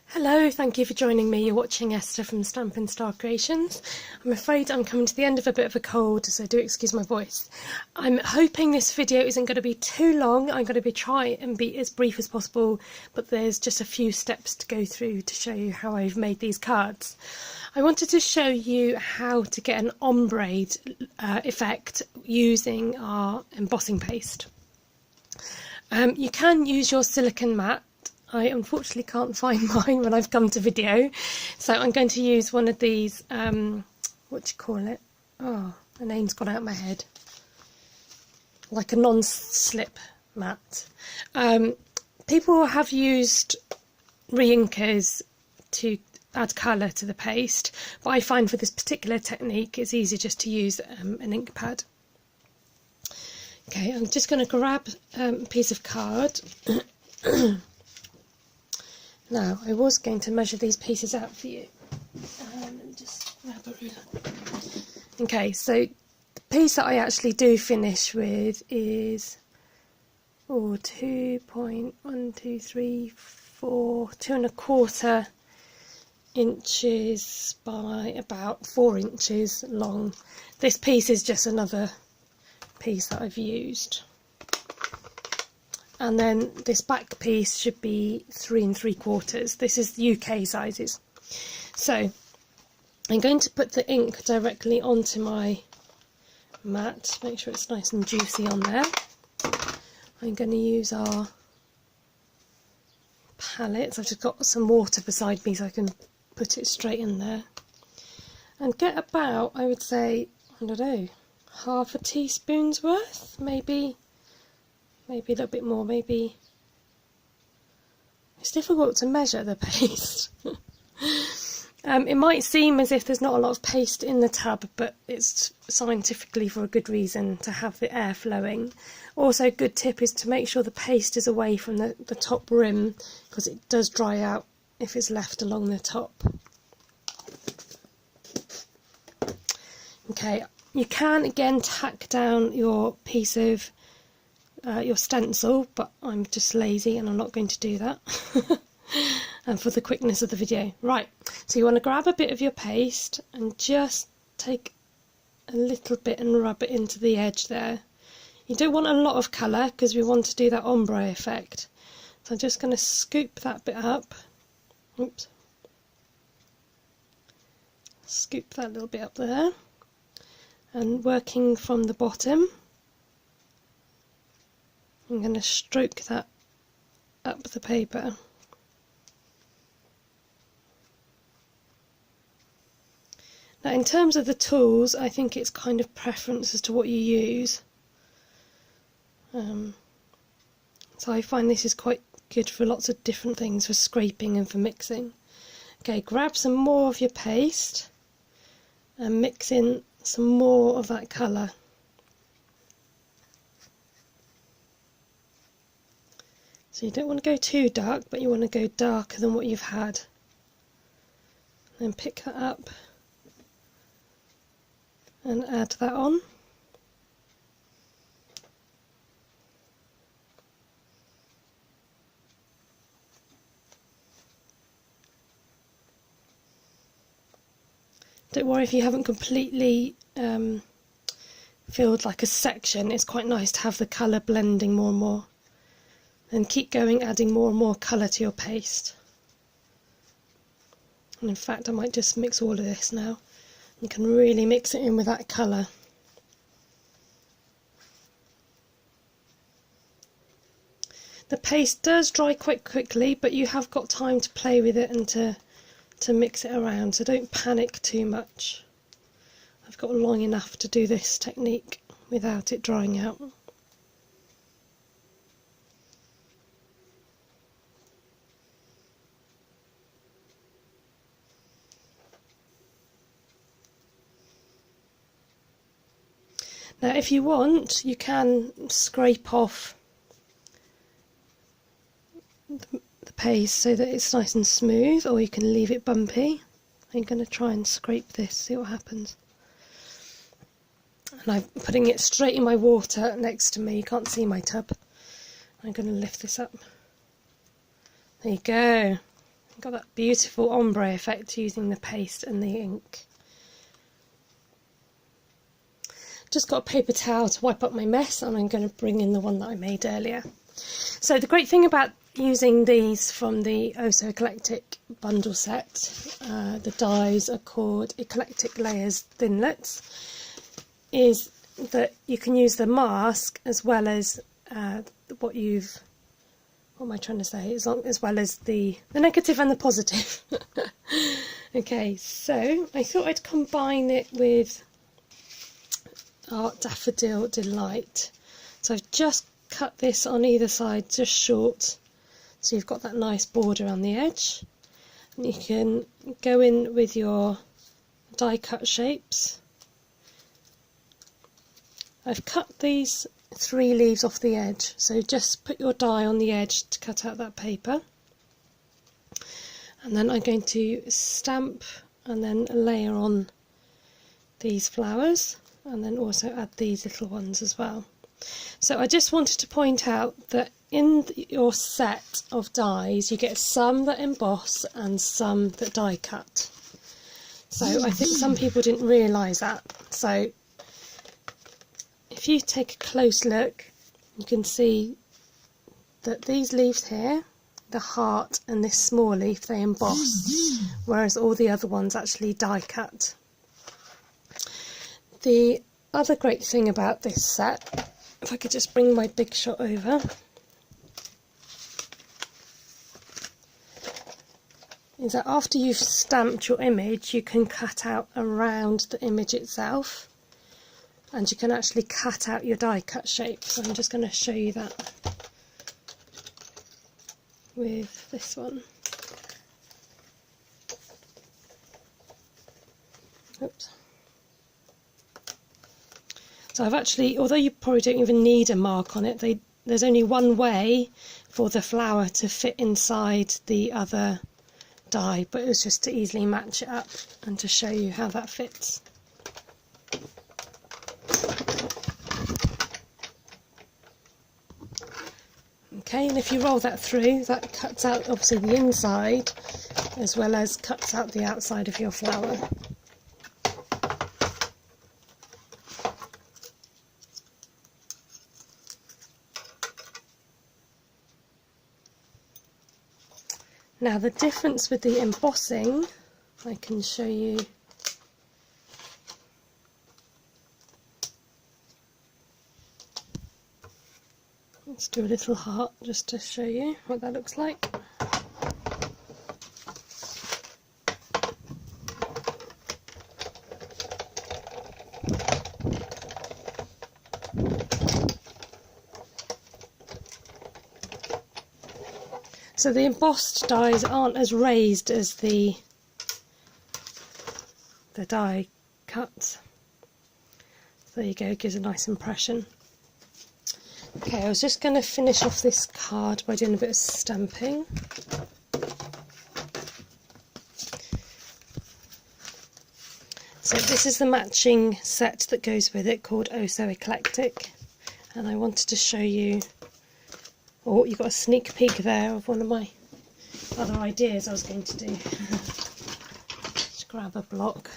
Hello, thank you for joining me. You're watching Esther from Stampin Star Creations. I'm afraid I'm coming to the end of a bit of a cold, so do excuse my voice. I'm hoping this video isn't going to be too long. I'm going to try and be as brief as possible, but there's just a few steps to go through to show you how I've made these cards. I wanted to show you how to get an ombre effect using our embossing paste. You can use your silicone mat. I unfortunately can't find mine when I've come to video, so I'm going to use one of these, what do you call it? Oh, the name's gone out of my head. Like a non-slip mat. People have used re-inkers to add colour to the paste, but I find for this particular technique it's easier just to use an ink pad. Okay, I'm just going to grab a piece of card. Now, I was going to measure these pieces out for you. Let me just grab a ruler. Okay, so the piece that I actually do finish with is 2.123 inches by about 4 inches long. This piece is just another piece that I've used. And then this back piece should be 3 3/4. This is UK sizes. So I'm going to put the ink directly onto my mat, make sure it's nice and juicy on there. I'm going to use our palettes. I've just got some water beside me so I can put it straight in there. And get about, I would say, I don't know, half a teaspoon's worth, maybe a little bit more, maybe. It's difficult to measure the paste. It might seem as if there's not a lot of paste in the tub, but it's scientifically for a good reason, to have the air flowing. Also, a good tip is to make sure the paste is away from the top rim, because it does dry out if it's left along the top. Okay, you can again tack down your piece of your stencil, but I'm just lazy and I'm not going to do that. And for the quickness of the video. Right, so you want to grab a bit of your paste and just take a little bit and rub it into the edge there. You don't want a lot of colour because we want to do that ombre effect. So I'm just going to scoop that bit up. Oops. Scoop that little bit up there. And working from the bottom, I'm going to stroke that up the paper. Now, in terms of the tools, I think it's kind of preference as to what you use. So I find this is quite good for lots of different things, for scraping and for mixing. Okay, grab some more of your paste and mix in some more of that colour. So you don't want to go too dark, but you want to go darker than what you've had. Then pick that up and add that on. Don't worry if you haven't completely filled like a section. It's quite nice to have the colour blending more and more. And keep going, adding more and more colour to your paste. And in fact, I might just mix all of this now. You can really mix it in with that colour. The paste does dry quite quickly, but you have got time to play with it and to mix it around, so don't panic too much. I've got long enough to do this technique without it drying out. Now, if you want, you can scrape off the paste so that it's nice and smooth, or you can leave it bumpy. I'm going to try and scrape this, see what happens. And I'm putting it straight in my water next to me. You can't see my tub. I'm going to lift this up. There you go. Got that beautiful ombre effect using the paste and the ink. Just got a paper towel to wipe up my mess, and I'm going to bring in the one that I made earlier. So the great thing about using these from the Oh So Eclectic bundle set, the dies are called Eclectic Layers Thinlets, is that you can use the mask as well as what am I trying to say? As well as the negative and the positive. Okay, so I thought I'd combine it with Art Daffodil Delight. So I've just cut this on either side just short, so you've got that nice border on the edge. And you can go in with your die cut shapes. I've cut these 3 leaves off the edge, so just put your die on the edge to cut out that paper. And then I'm going to stamp and then layer on these flowers, and then also add these little ones as well. So I just wanted to point out that in your set of dies you get some that emboss and some that die cut. So I think some people didn't realise that. So if you take a close look, you can see that these leaves here, the heart and this small leaf, they emboss, whereas all the other ones actually die cut. The other great thing about this set, if I could just bring my big shot over, is that after you've stamped your image, you can cut out around the image itself, and you can actually cut out your die cut shape. So I'm just going to show you that with this one. Oops. So I've actually, although you probably don't even need a mark on it, there's only one way for the flower to fit inside the other die, but it was just to easily match it up and to show you how that fits. Okay, and if you roll that through, that cuts out obviously the inside as well as cuts out the outside of your flower. Now the difference with the embossing, I can show you. Let's do a little heart just to show you what that looks like. So the embossed dies aren't as raised as the die cuts. So there you go, it gives a nice impression. Okay, I was just going to finish off this card by doing a bit of stamping. So this is the matching set that goes with it, called Oh So Eclectic, and I wanted to show you, oh, you got a sneak peek there of one of my other ideas I was going to do. Just grab a block.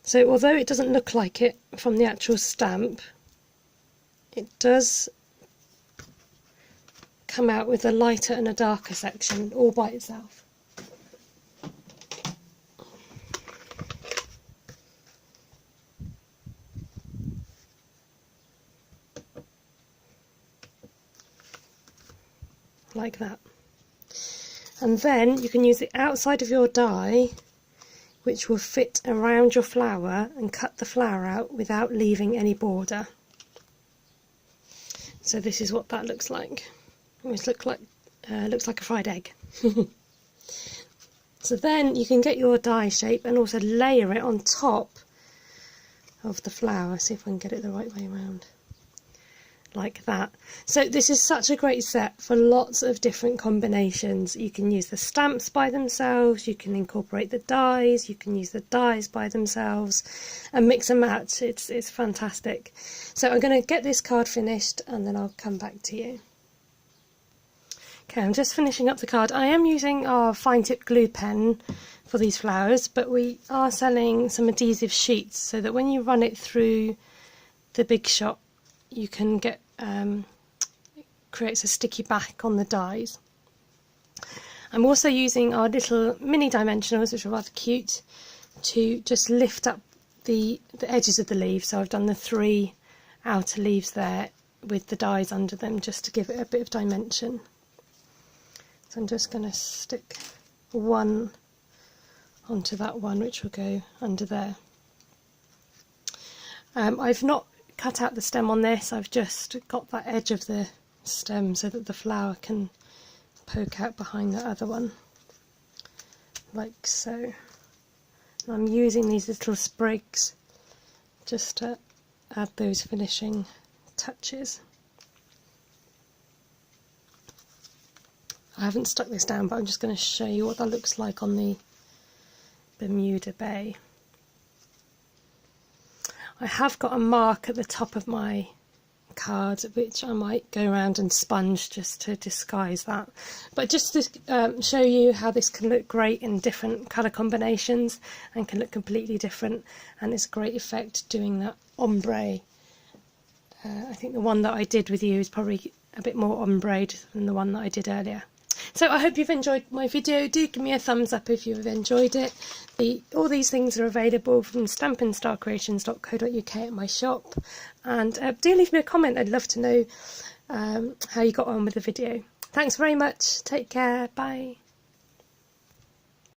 So although it doesn't look like it from the actual stamp, it does come out with a lighter and a darker section all by itself. Like that. And then you can use the outside of your die, which will fit around your flower, and cut the flower out without leaving any border. So this is what that looks like. It looks like a fried egg. So then you can get your die shape and also layer it on top of the flower. See if I can get it the right way around. Like that. So this is such a great set for lots of different combinations. You can use the stamps by themselves, you can incorporate the dies, you can use the dies by themselves and mix and match. It's fantastic. So I'm going to get this card finished and then I'll come back to you. Okay, I'm just finishing up the card. I am using our fine tip glue pen for these flowers, but we are selling some adhesive sheets so that when you run it through the Big Shot, you can get it creates a sticky back on the dies. I'm also using our little mini dimensionals, which are rather cute, to just lift up the edges of the leaves. So I've done the 3 outer leaves there with the dies under them, just to give it a bit of dimension. So I'm just going to stick one onto that one, which will go under there. I've not cut out the stem on this, I've just got that edge of the stem so that the flower can poke out behind the other one, like so. And I'm using these little sprigs just to add those finishing touches. I haven't stuck this down, but I'm just going to show you what that looks like on the Bermuda Bay. I have got a mark at the top of my card, which I might go around and sponge just to disguise that. But just to show you how this can look great in different colour combinations and can look completely different, and it's a great effect doing that ombre. I think the one that I did with you is probably a bit more ombre than the one that I did earlier. So I hope you've enjoyed my video. Do give me a thumbs up if you've enjoyed it. All these things are available from stampinstarcreations.co.uk at my shop. And do leave me a comment. I'd love to know how you got on with the video. Thanks very much. Take care. Bye.